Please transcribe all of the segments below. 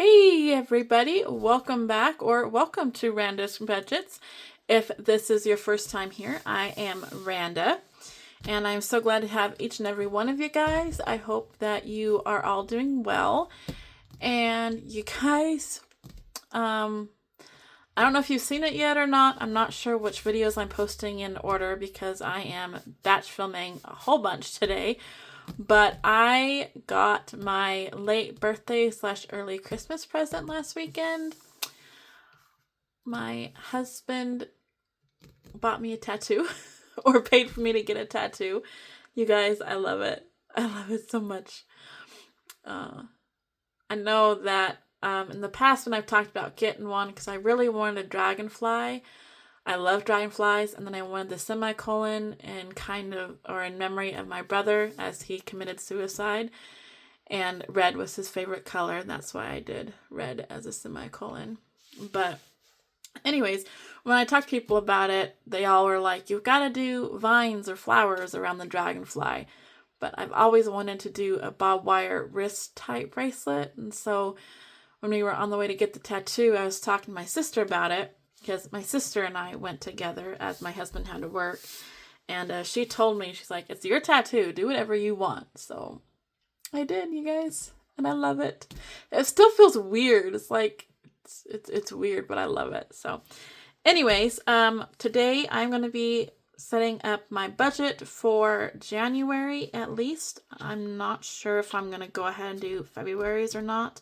Hey everybody, welcome back or welcome to Randa's Budgets. If this is your first time here, I am Randa and I'm so glad to have each and every one of you guys. I hope that you are all doing well. And you guys, I don't know if you've seen it yet or not. I'm not sure which videos I'm posting in order because I am batch filming a whole bunch today. But I got my late birthday / early Christmas present last weekend. My husband bought me a tattoo or paid for me to get a tattoo. You guys, I love it. I love it so much. I know that in the past when I've talked about getting one, because I really wanted a dragonfly. I love dragonflies, and then I wanted the semicolon and or in memory of my brother as he committed suicide. And red was his favorite color, and that's why I did red as a semicolon. But anyways, when I talked to people about it, they all were like, you've got to do vines or flowers around the dragonfly. But I've always wanted to do a barbed wire wrist type bracelet. And so when we were on the way to get the tattoo, I was talking to my sister about it, because my sister and I went together as my husband had to work. And she told me, she's like, it's your tattoo. Do whatever you want. So I did, you guys. And I love it. It still feels weird. It's like, it's weird, but I love it. So anyways, today I'm going to be setting up my budget for January at least. I'm not sure if I'm going to go ahead and do February's or not.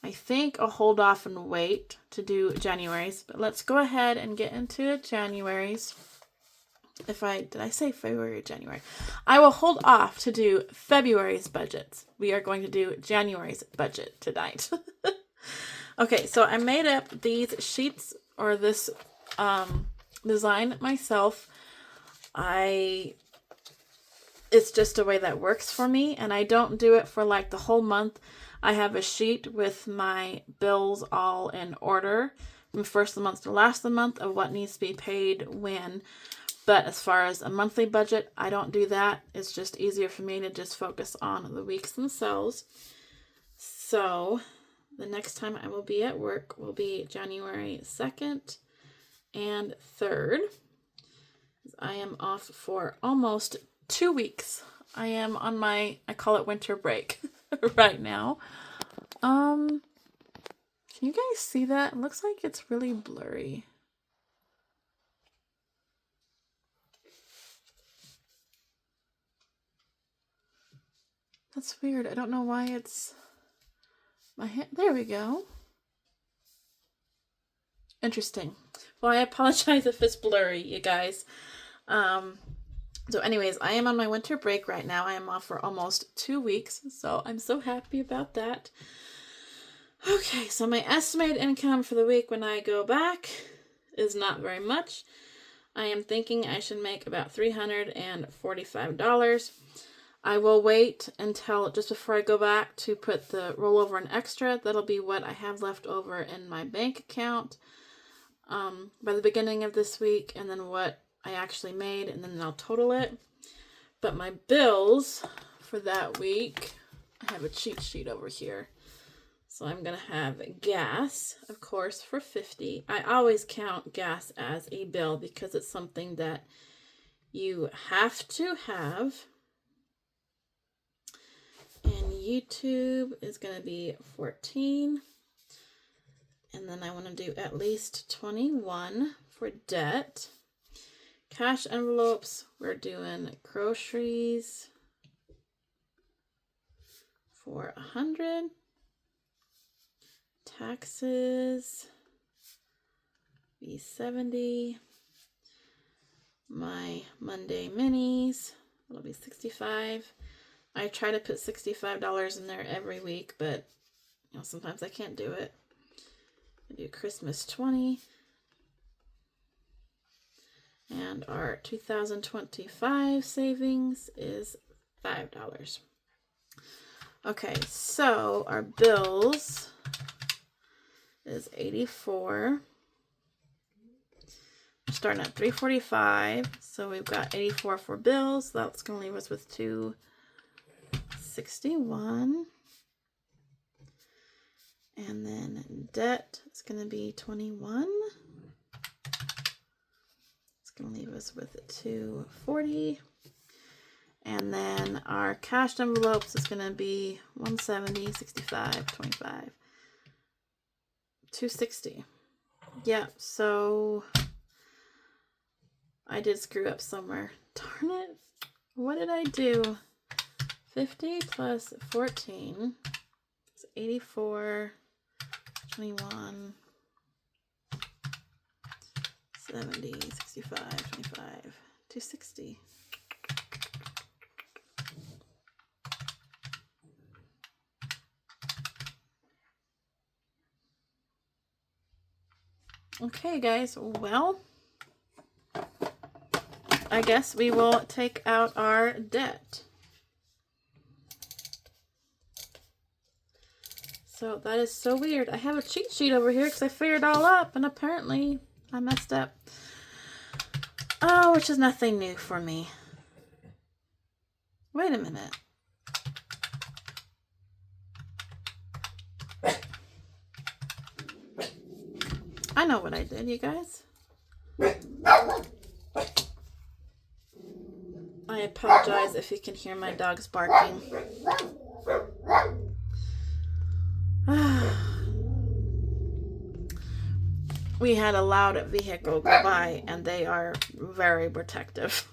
I think I'll hold off and wait to do January's, but let's go ahead and get into January's. Did I say February or January? I will hold off to do February's budgets. We are going to do January's budget tonight. Okay, so I made up these sheets or this design myself. It's just a way that works for me, and I don't do it for like the whole month. I have a sheet with my bills all in order from first of the month to last of the month of what needs to be paid when. But as far as a monthly budget, I don't do that. It's just easier for me to just focus on the weeks themselves. So the next time I will be at work will be January 2nd and 3rd. I am off for almost 2 weeks. I am on I call it winter break right now. Can you guys see that? It looks like it's really blurry. That's weird. I don't know why it's my hand. There we go. Interesting. Well, I apologize if it's blurry, you guys. So anyways, I am on my winter break right now. I am off for almost 2 weeks, so I'm so happy about that. Okay, so my estimated income for the week when I go back is not very much. I am thinking I should make about $345. I will wait until just before I go back to put the rollover and extra. That'll be what I have left over in my bank account by the beginning of this week, and then what I actually made, and then I'll total it. But my bills for that week, I have a cheat sheet over here. So I'm going to have gas, of course, for $50. I always count gas as a bill because it's something that you have to have. And YouTube is going to be 14. And then I want to do at least 21 for debt. Cash envelopes, we're doing groceries for 100. Taxes be 70. My Monday minis, that'll be 65. I try to put $65 in there every week, but sometimes I can't do it. I do Christmas 20. And our 2025 savings is $5. Okay, so our bills is 84. We're starting at 345, so we've got 84 for bills. That's going to leave us with 261. And then debt is going to be 21. It's going to leave us with 240. And then our cash envelopes is going to be 170, 65, 25, 260. Yeah, so I did screw up somewhere. Darn it. What did I do? 50 plus 14 is 84, 21, 70, 65, 25, 260. Okay, guys, well, I guess we will take out our debt. So that is so weird. I have a cheat sheet over here because I figured it all up, and apparently I messed up. Oh, which is nothing new for me. Wait a minute. I know what I did, you guys. I apologize if you can hear my dogs barking. We had a loud vehicle go by, and they are very protective.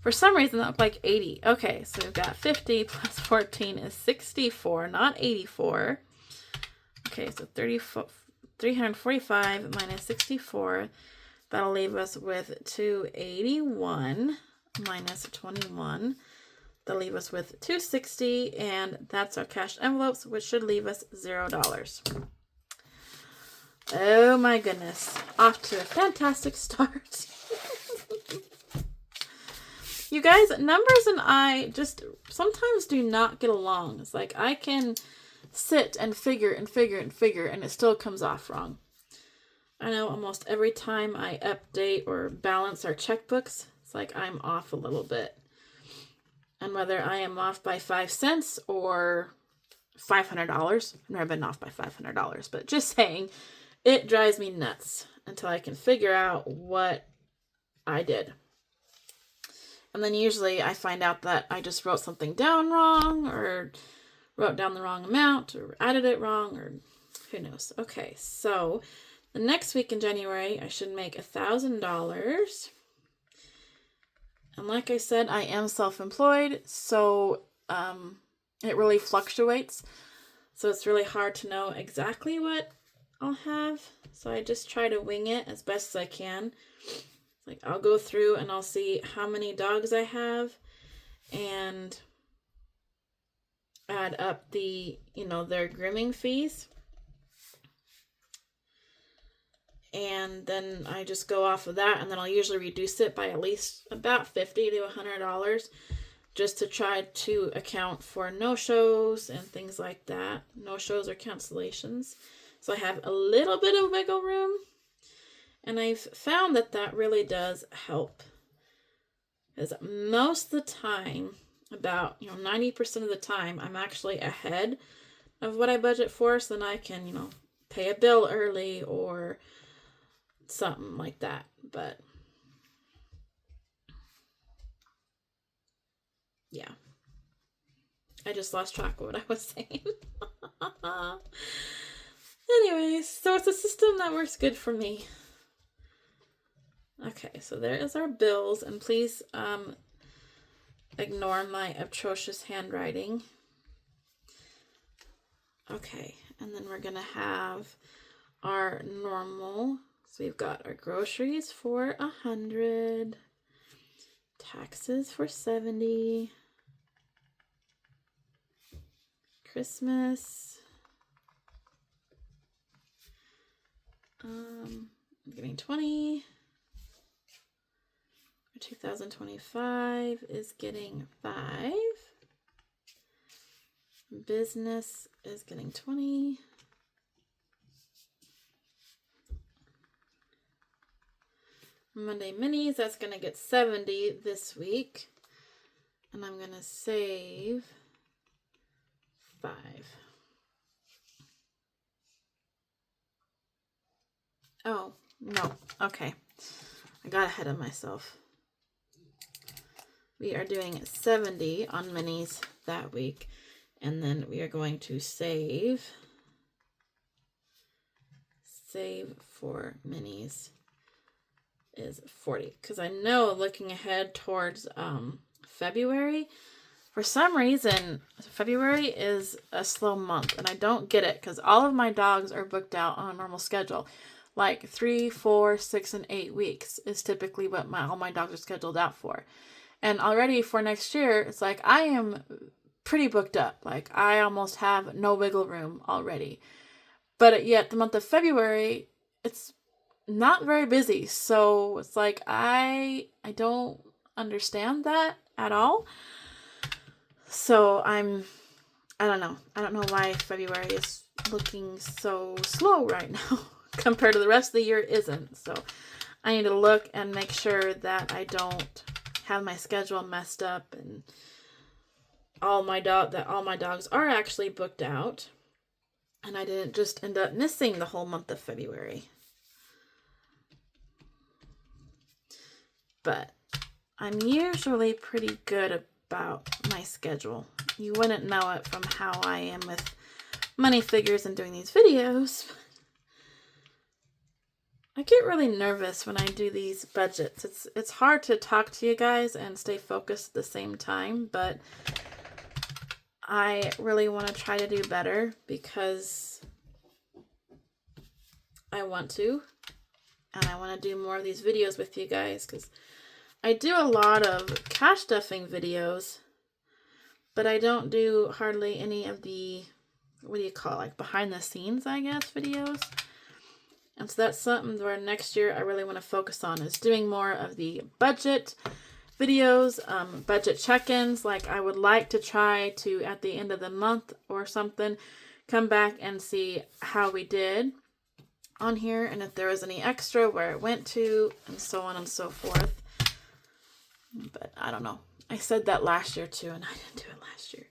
For some reason, that looked like 80. Okay, so we've got 50 plus 14 is 64, not 84. Okay, so 345 minus 64. That'll leave us with 281 minus 21. That'll leave us with 260, and that's our cash envelopes, which should leave us $0. Oh my goodness. Off to a fantastic start. You guys, numbers and I just sometimes do not get along. It's like I can sit and figure and figure and figure, and it still comes off wrong. I know almost every time I update or balance our checkbooks, it's like I'm off a little bit. And whether I am off by 5 cents or $500, I've never been off by $500, but just saying, it drives me nuts until I can figure out what I did. And then usually I find out that I just wrote something down wrong, or wrote down the wrong amount, or added it wrong, or who knows. Okay, so the next week in January, I should make $1,000. And like I said, I am self-employed, so it really fluctuates. So it's really hard to know exactly what I'll have. So I just try to wing it as best as I can. Like I'll go through and I'll see how many dogs I have and add up the, their grooming fees. And then I just go off of that, and then I'll usually reduce it by at least about $50 to $100 just to try to account for no-shows and things like that. No-shows or cancellations. So I have a little bit of wiggle room, and I've found that that really does help. Because most of the time, about 90% of the time, I'm actually ahead of what I budget for, so then I can, pay a bill early or something like that. But yeah, I just lost track of what I was saying. Anyways, so it's a system that works good for me. Okay, so there is our bills, and please ignore my atrocious handwriting. Okay, and then we're gonna have our normal. So we've got our groceries for 100, taxes for 70, Christmas. I'm getting 20. 2025 is getting 5. Business is getting 20. Monday minis, that's going to get 70 this week. And I'm going to save 5. Oh, no. Okay. I got ahead of myself. We are doing 70 on minis that week. And then we are going to save for minis is 40. Because I know looking ahead towards February, for some reason, February is a slow month. And I don't get it because all of my dogs are booked out on a normal schedule. Like 3, 4, 6, and 8 weeks is typically what all my dogs are scheduled out for. And already for next year, it's like I am pretty booked up. Like I almost have no wiggle room already. But yet the month of February, it's not very busy. So it's like I don't understand that at all. So I don't know. I don't know why February is looking so slow right now compared to the rest of the year isn't. So I need to look and make sure that I don't have my schedule messed up and all my dogs are actually booked out and I didn't just end up missing the whole month of February. But I'm usually pretty good about my schedule. You wouldn't know it from how I am with money figures and doing these videos. I get really nervous when I do these budgets. It's hard to talk to you guys and stay focused at the same time, but I really want to try to do better because I want to. And I want to do more of these videos with you guys because I do a lot of cash stuffing videos, but I don't do hardly any of the, what do you call it, like behind the scenes, I guess, videos. And so that's something where next year I really want to focus on is doing more of the budget videos, budget check-ins. Like I would like to try to, at the end of the month or something, come back and see how we did on here and if there was any extra, where it went to, and so on and so forth. But I don't know. I said that last year too, and I didn't do it last year.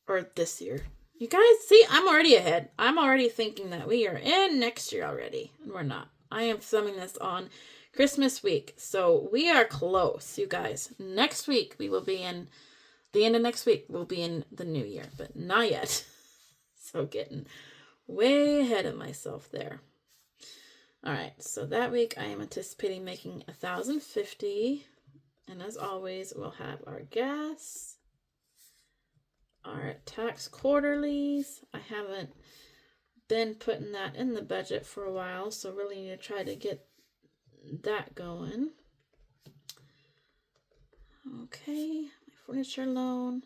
Or this year. You guys, see, I'm already ahead. I'm already thinking that we are in next year already, and we're not. I am filming this on Christmas week, so we are close, you guys. Next week, we will be in, the end of next week, we'll be in the new year, but not yet. So getting way ahead of myself there. All right, so that week I am anticipating making 1,050, and as always, we'll have our gas, our tax quarterlies. I haven't been putting that in the budget for a while, so really need to try to get that going. Okay, my furniture loan.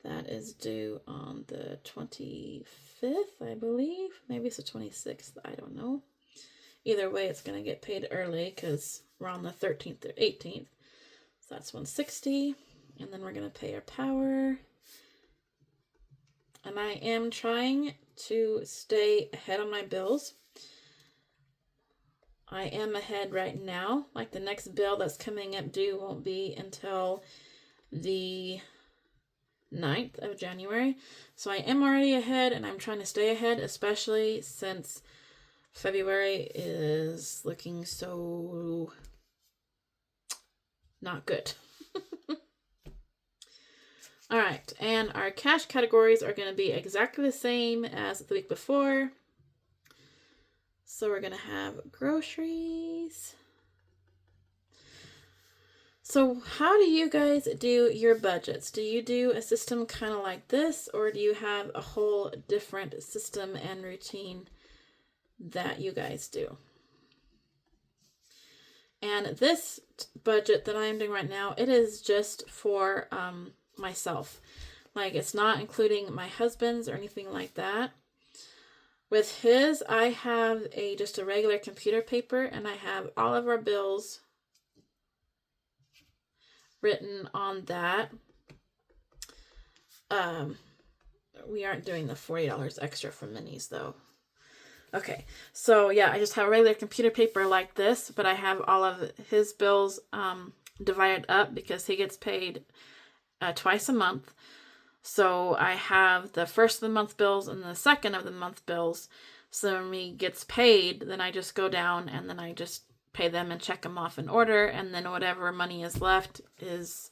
That is due on the 25th, I believe. Maybe it's the 26th, I don't know. Either way, it's going to get paid early because we're on the 13th or 18th. So that's 160. And then we're going to pay our power. And I am trying to stay ahead on my bills. I am ahead right now. Like the next bill that's coming up due won't be until the 9th of January. So I am already ahead and I'm trying to stay ahead, especially since February is looking so not good. All right, and our cash categories are going to be exactly the same as the week before. So we're going to have groceries. So how do you guys do your budgets? Do you do a system kind of like this, or do you have a whole different system and routine that you guys do? And this budget that I am doing right now, it is just for myself. Like it's not including my husband's or anything like that. With his, I have just a regular computer paper, and I have all of our bills written on that. We aren't doing the $40 extra for minis though. Okay, so yeah, I just have a regular computer paper like this, but I have all of his bills divided up because he gets paid twice a month. So I have the first of the month bills and the second of the month bills. So when he gets paid, then I just go down and then I just pay them and check them off in order, and then whatever money is left is,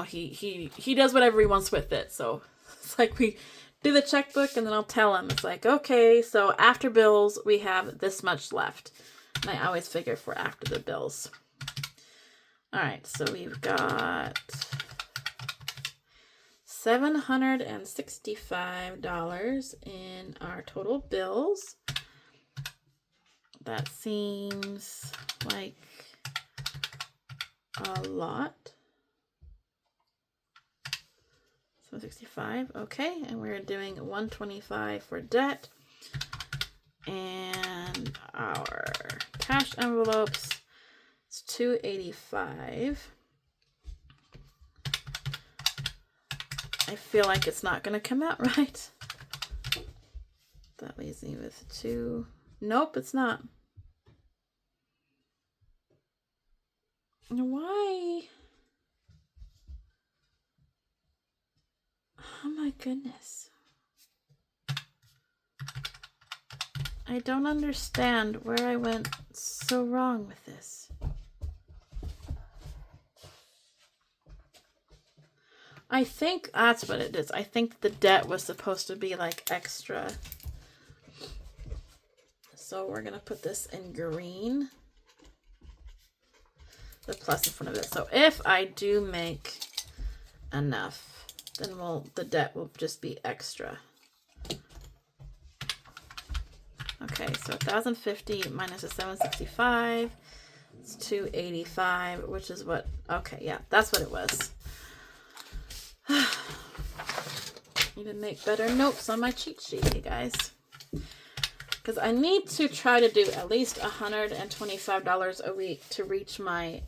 he does whatever he wants with it. So it's like we do the checkbook, and then I'll tell him, it's like, okay, so after bills we have this much left, and I always figure for after the bills. All right, so we've got $765 in our total bills. That seems like a lot. 765, okay, and we're doing $125 for debt. And our cash envelopes is $285. I feel like it's not going to come out right. That leaves me with 2. Nope, it's not. Why? Oh my goodness. I don't understand where I went so wrong with this. I think that's what it is. I think the debt was supposed to be like extra. So we're going to put this in green. The plus in front of it. So if I do make enough, then the debt will just be extra. Okay, so 1,050 minus a 765. It's 285, which is what, okay, yeah, that's what it was. Need to make better notes on my cheat sheet, you guys. Because I need to try to do at least $125 a week to reach my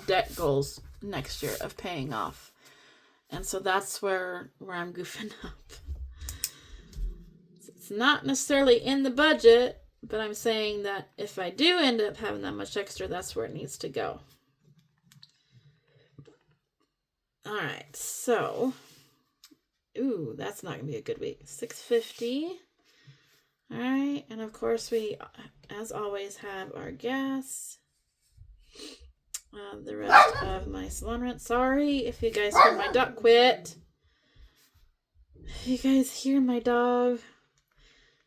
debt goals next year of paying off. And so that's where I'm goofing up. It's not necessarily in the budget, but I'm saying that if I do end up having that much extra, that's where it needs to go. All right, so, ooh, that's not going to be a good week. $650. All right, and of course we, as always, have our gas. The rest of my salon rent. Sorry if you guys hear my dog. Quit. If you guys hear my dog.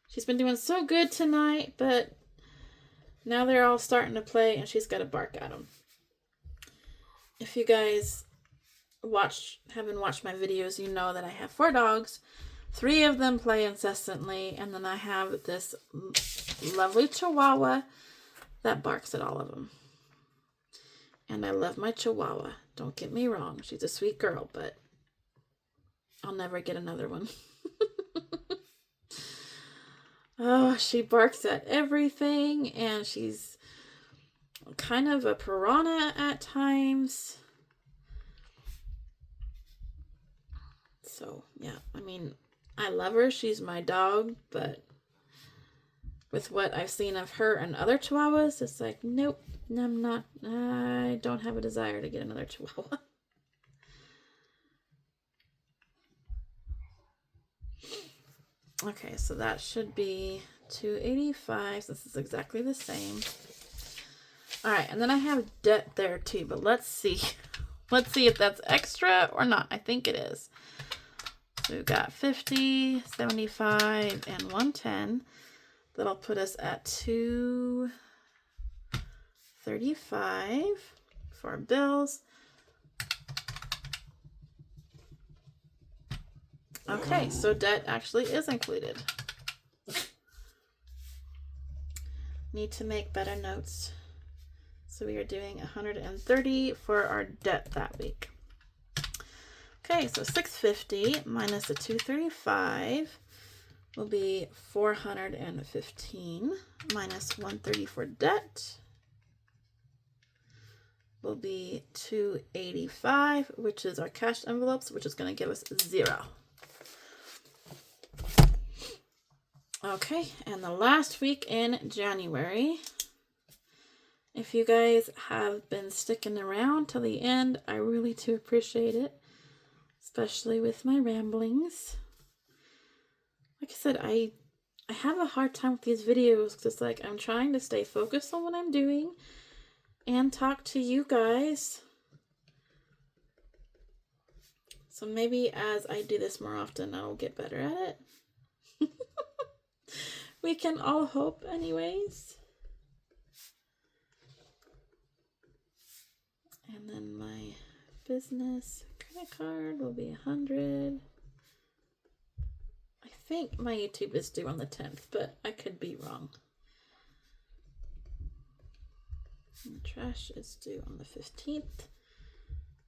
She's been doing so good tonight, but now they're all starting to play and she's got to bark at them. If you guys haven't watched my videos, you know that I have 4 dogs. 3 of them play incessantly, and then I have this lovely Chihuahua that barks at all of them. And I love my Chihuahua. Don't get me wrong. She's a sweet girl, but I'll never get another one. Oh, she barks at everything, and she's kind of a piranha at times. So, yeah, I mean, I love her. She's my dog, but with what I've seen of her and other Chihuahuas, it's like, nope, I don't have a desire to get another Chihuahua. Okay, so that should be 285. This is exactly the same. All right, and then I have debt there too, but let's see. Let's see if that's extra or not. I think it is. So we've got 50, 75, and 110. That'll put us at 235 for our bills. Okay, so debt actually is included. Need to make better notes. So we are doing 130 for our debt that week. Okay, so 650 minus the 235 will be 415 minus 130 for debt will be 285, which is our cash envelopes, which is going to give us 0. Okay, and the last week in January. If you guys have been sticking around till the end, I really do appreciate it, especially with my ramblings. Like I said, I I have a hard time with these videos because it's like I'm trying to stay focused on what I'm doing and talk to you guys. So maybe as I do this more often, I'll get better at it. We can all hope anyways. And then my business credit card will be $100. I think my YouTube is due on the 10th, but I could be wrong. And the trash is due on the 15th.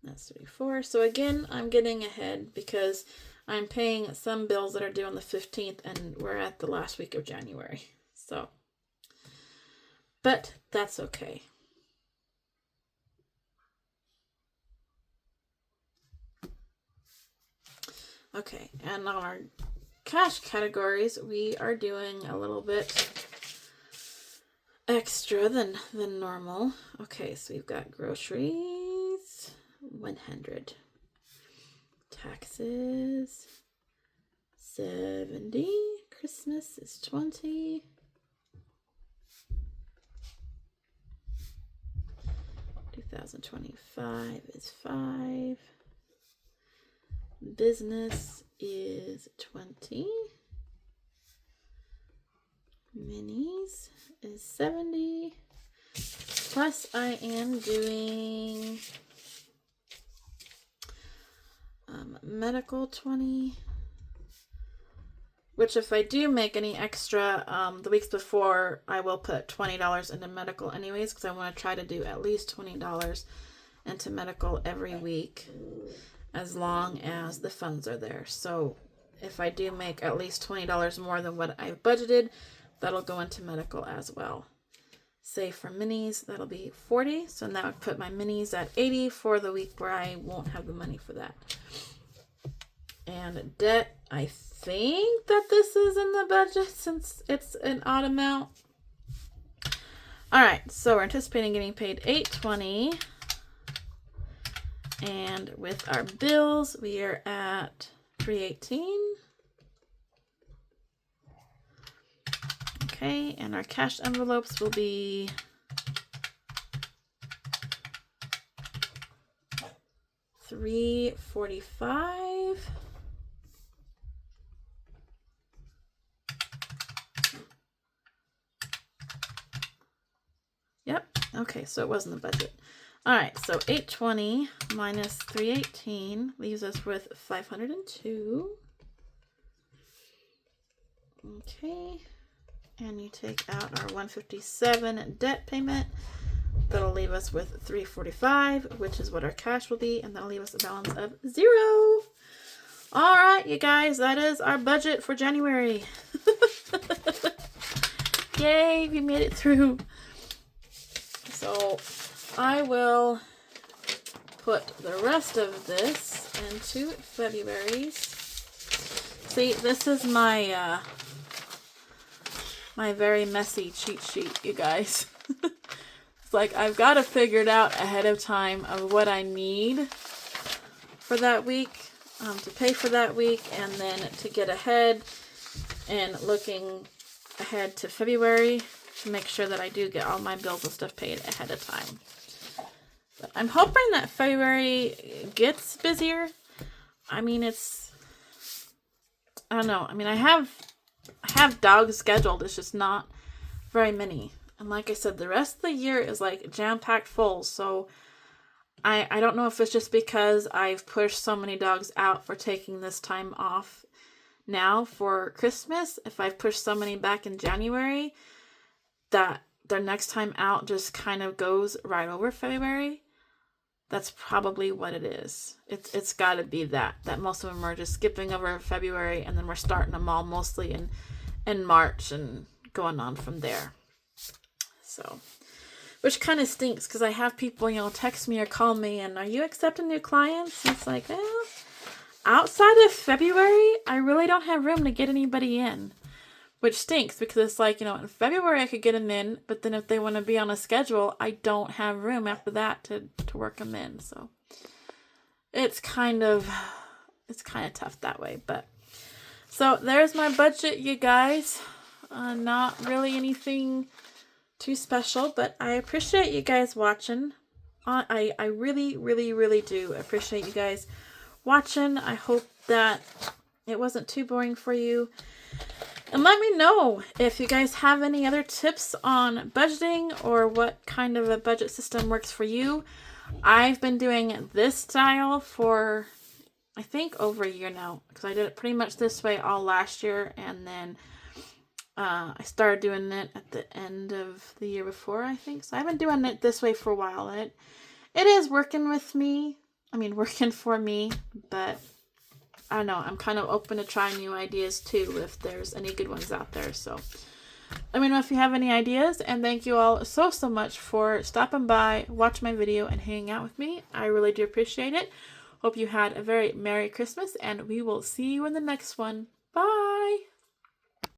That's 34. So again, I'm getting ahead because I'm paying some bills that are due on the 15th and we're at the last week of January. So, but that's okay. Okay, and on our cash categories, we are doing a little bit extra than normal. Okay, so we've got groceries, 100. Taxes, 70. Christmas is 20. $2025 is 5. Business is 20. Minis is 70. Plus I am doing medical 20. Which if I do make any extra the weeks before, I will put $20 into medical anyways, because I want to try to do at least $20 into medical every week as long as the funds are there. So if I do make at least $20 more than what I budgeted, that'll go into medical as well. Say for minis, that'll be 40. So that would put my minis at 80 for the week where I won't have the money for that. And debt, I think that this is in the budget since it's an odd amount. All right, so we're anticipating getting paid $820. And with our bills, we are at $318. Okay, and our cash envelopes will be $345. Yep. Okay, so it was in the budget. All right, so 820 minus 318 leaves us with 502. Okay, and you take out our 157 debt payment. That'll leave us with 345, which is what our cash will be, and that'll leave us a balance of 0. All right, you guys, that is our budget for January. Yay, we made it through. So I will put the rest of this into February's. See, this is my my very messy cheat sheet, you guys. It's like I've got to figure it out ahead of time of what I need for that week, to pay for that week, and then to get ahead and looking ahead to February to make sure that I do get all my bills and stuff paid ahead of time. But I'm hoping that February gets busier. I mean, I don't know. I mean, I have dogs scheduled. It's just not very many. And like I said, the rest of the year is like jam-packed full. So I don't know if it's just because I've pushed so many dogs out for taking this time off now for Christmas. If I've pushed so many back in January, that their next time out just kind of goes right over February. That's probably what it is. It's got to be that most of them are just skipping over February, and then we're starting them all mostly in March and going on from there. So, which kind of stinks because I have people, text me or call me and, are you accepting new clients? And it's like, well, outside of February, I really don't have room to get anybody in, which stinks because it's like, in February I could get them in, but then if they want to be on a schedule, I don't have room after that to work them in. So it's kind of tough that way, but so there's my budget, you guys. Not really anything too special, but I appreciate you guys watching. I really, really, really do appreciate you guys watching. I hope that it wasn't too boring for you. And let me know if you guys have any other tips on budgeting or what kind of a budget system works for you. I've been doing this style for, I think, over a year now, because I did it pretty much this way all last year, and then I started doing it at the end of the year before, I think. So I've been doing it this way for a while, and it is working with me. I mean, working for me, but I don't know. I'm kind of open to trying new ideas too, if there's any good ones out there. So let me know if you have any ideas, and thank you all so much for stopping by, watching my video, and hanging out with me. I really do appreciate it. Hope you had a very Merry Christmas, and we will see you in the next one. Bye!